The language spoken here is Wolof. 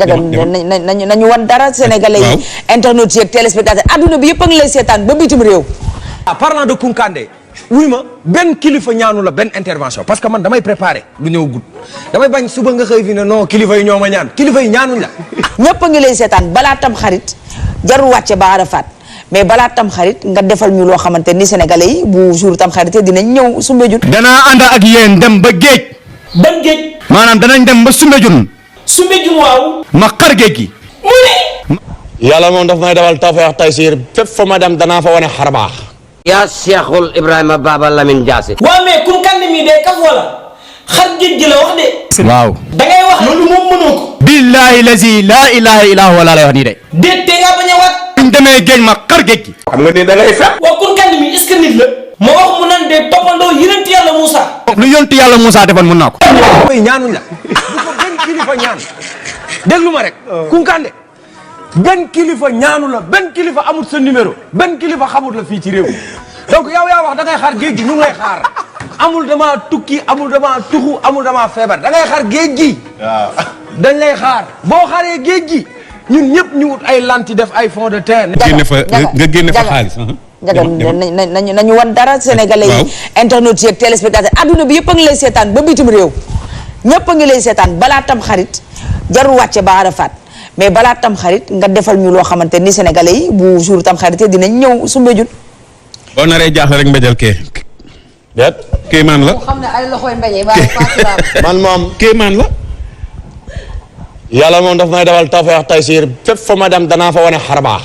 nañu wan dara sénégalais yi internautes yi ak téléspectateurs adduna bi yëpp a ngi lay seetaan ba bitim réew. Parlant de kounkandé wuy ma benn kilifa ñaanu la benn intervention parce que man damay préparer lu ñëw gudd damay bañ suba nga xëy fi ne non kilifa yi ñoo ma ñaan kilifa yi ñaanuñ la. ñëpp a ngi lay seetaan balaa tam xarit jarul wàcce ba Arafat mais balaa tam xarit nga defal ñu loo xamante ni sénégalais yi bu jour tam xarit dinañ ñëw Soumbédioune. danaa ànd ak yéen dem ba géej. ban géej. maanaam danañ dem ba Soumbédioune. Soumbédioune waaw. ma xar géej gi. mu ne. yàlla moom daf may defal tawfeex taysiir fépp fa ma dem danaa fa wane xar baax. yaa Cheikhul Ibrahima Baba Lamine Diassi. waaw mais kounkandé mi day kaf wala xar géej gi la wax de. waaw. da ngay wax loolu moom mënoo ko. billahi lazi laa ilaha illa huwa laa lay wax nii de. déet te nga bañ a waat. buñ demee géej ma xar géej gi. xam nga ni da ngay fekk. waaw kounkandé mi est-ce que nit la. ma wax mu nan de toppandoo yonent yàlla Moussa. lu yonent yàlla Moussa defoon mën naa ko. kilifa yi ñaanuñ la bu ko benn kilifa ñaan déglu ma rek. kounkandé benn kilifa ñaanu la benn kilifa amul sa numéro benn kilifa xamul la fii ci réew mi donc yow yaa wax da ngay xaar géej gi ñu ngi lay xaar amul dama tukki amul dama tuxu amul dama feebar da ngay xaar géej gi. waaw dañ lay xaar boo xaaree géej gi ñun ñëpp ñu wut ay lanti def ay fond de terre. nga génne fa xaalis. nañu wan dara sénégalais yi internautes yi ak téléspectateurs adduna bi yëpp a ngi lay seetaan ba bitim réew ñëpp a ngi lay seetaan balaa tam xarit jarul wàcce ba Arafat mais balaa tam xarit nga defal ñu loo xamante ni sénégalais yi bu jour tam xarit dinañ ñëw Soumbédioune. boo naree jaaxle rek mbéjal kee. déet. kéemaan la. xam ne ay loxoy mbéjee ba man moom. kéemaan la. yàlla moom daf may defal tawfeex taysiir fépp fa ma dem danaa fa wane xar baax.